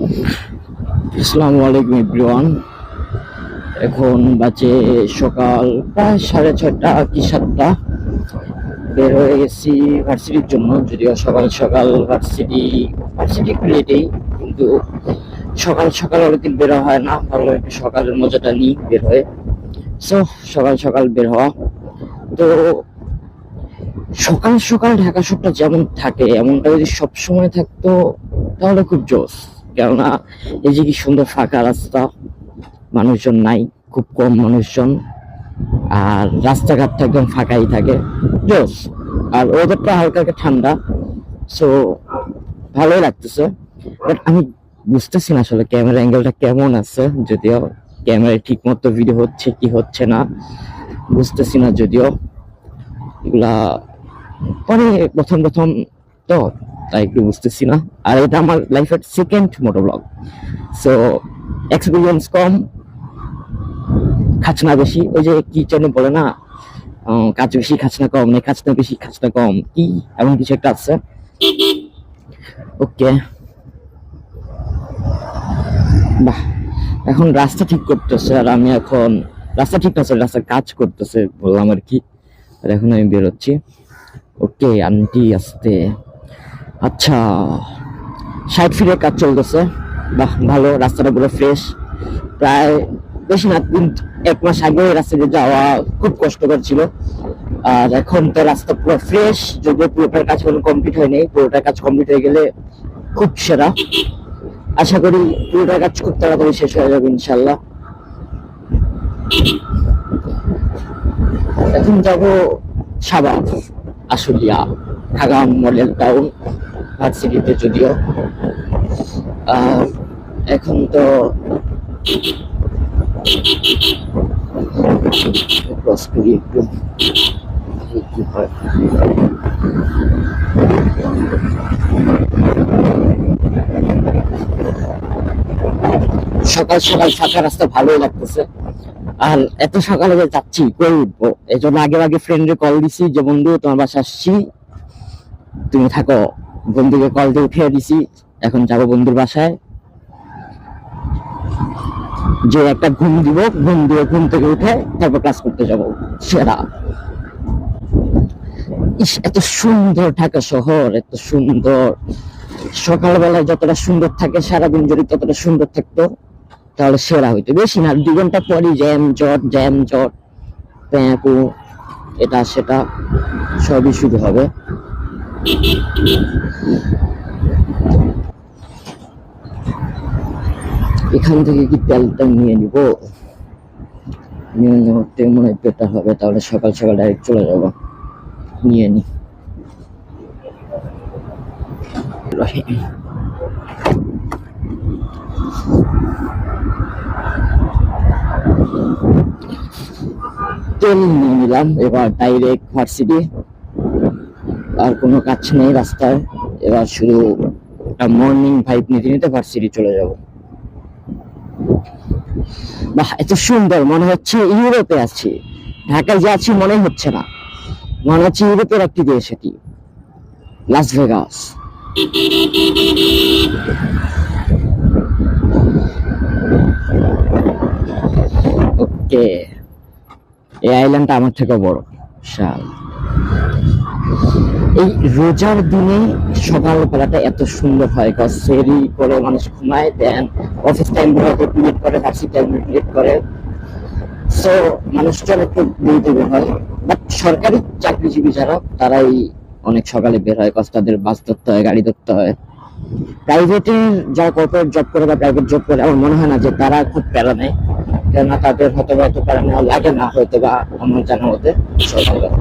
আসসালামু আলাইকুম এভরিওয়ান। এখন বাজে সকাল প্রায় 6:30 কি 7টা। বের হয়ে গেছি ভার্সিটির জন্য, যদিও সকাল সকাল ভার্সিটি একটু লেটেই, কিন্তু সকাল সকাল অনেকদিন বের হয় না, ভালো একটু সকালের মজাটা নিই বের হয়ে। সো সকাল সকাল বের হওয়া। তো সকাল সকাল ঢাকা শহরটা যেমন থাকে এমনটা যদি সবসময় থাকতো তাহলে খুব জোস। কেননা এই যে কি সুন্দর ফাঁকা রাস্তা, মানুষজন নাই, খুব কম মানুষজন, আর রাস্তাঘাটটা একদম ফাঁকাই থাকে, জোস। আর ওয়েদারটা হালকা হালকা ঠান্ডা, সো ভালোই লাগতেছে। বাট আমি বুঝতেছি না আসলে ক্যামেরা অ্যাঙ্গেলটা কেমন আছে, যদিও ক্যামেরায় ঠিক মতো ভিডিও হচ্ছে কি হচ্ছে না বুঝতেছি না, যদিও এগুলা মানে প্রথম প্রথম তো তাই একটু বুঝতেছি না। আর এটা আমার লাইফের সেকেন্ড মোটো ব্লগ, সো এক্সপিরিয়েন্স কম, খাচনা বেশি। ওই যে কি যেন বলে না, কাজ বেশি খাচনা কম, না খাচনা বেশি খাচনা কম, কি এমন কিছু একটা আছে। ওকে, বাহ, এখন রাস্তা ঠিক করতেছে, আর আমি এখন রাস্তা ঠিক আছে, রাস্তার কাজ করতেছে বললাম আর কি। আর এখন আমি বেরোচ্ছি। ওকে আন্টি আসতে, আচ্ছা 60 ফিটের কাজ চলতেছে। বাহ ভালো, রাস্তাটা পুরো ফ্রেশ। প্রায় বেশি না, 1 মাস আগে রাস্তাতে যাওয়া খুব কষ্টকর ছিল, আর এখন তো রাস্তা পুরো ফ্রেশ। যদিও পুরোটার কাজ কোনো কমপ্লিট হয়নি, পুরোটার কাজ কমপ্লিট হয়ে গেলে খুব সেরা। আশা করি পুরোটার কাজ খুব তাড়াতাড়ি শেষ হয়ে যাবে ইনশাল্লাহ। এখন যাব সাভার, আশুলিয়া, ঢাকা মডেল টাউন ভার্সিটিতে। যদিও এখন তো ক্রস করি একটু, কি হয়। সকাল সকাল ফাঁকা রাস্তা ভালোই লাগতেছে। আর এত সকালে যে যাচ্ছি কই উঠবো, এই জন্য আগে আগে ফ্রেন্ডে কল দিছি যে বন্ধু তোমার বাসা আসছি, তুমি থাকো। বন্ধুকে কল দিয়ে উঠিয়ে দিছি, এখন যাবো বন্ধুর বাসায়, যে একটা ঘুম দিব, ঘুম দিয়ে ঘুম থেকে উঠে তারপর ক্লাস করতে যাবো। সেরা। ইস, এত সুন্দর ঢাকা শহর, এত সুন্দর। সকালবেলায় যতটা সুন্দর থাকে সারাদিন যদি ততটা সুন্দর থাকতো তাহলে সেরা হইতো। বেশি না, 2 ঘন্টা পরই জ্যাম জট প্যাঁকু, এটা সেটা সবই শুরু হবে। এখান থেকে কি তেলটা নিয়ে নিব, নিয়ে নেওয়াতে মনে হয় বেটার হবে, তাহলে সকাল সকাল ডাইরেক্ট চলে যাব। নিয়ে নি, তেল নিয়ে নিলাম। এবার ডাইরেক্ট ভার্সিটি, আর কোনো কাজ নেই রাস্তায়, এবার শুধু মর্নিং ভাইব নিতে নিতে ভার্সিটি চলে যাব। বাহ, এত সুন্দর, মনে হচ্ছে ইউরোপে আছি। ঢাকায় যে আছি মনে হচ্ছে না, মনে হচ্ছে ইউরোপের একটি দেশ, এটি লাস ভেগাস। ওকে, এই আইল্যান্ডটা আমার থেকেও বড়, বিশাল। এই রোজার দিনে সকালবেলাটা এত সুন্দর হয়, সেরি করে মানুষ ঘুমায়, দেন অফিস টাইম গুলোতে ক্রিয়েট করে, ভার্সিটি টাইম ক্রিয়েট করে, সো মানুষজন একটু দেরিতে বের হয়। বাট সরকারি চাকরিজীবী যারা, তারাই অনেক সকালে বের হয়, তাদের বাস ধরতে হয়, গাড়ি ধরতে হয়। প্রাইভেটে যারা কর্পোরেট জব করে বা প্রাইভেট জব করে, আমার মনে হয় না যে তারা খুব প্যারা নেয়, কেননা তাদের হয়তো বা এত প্যারা নেওয়া লাগে না, হয়তো বা আমার জানা মতে সরকার।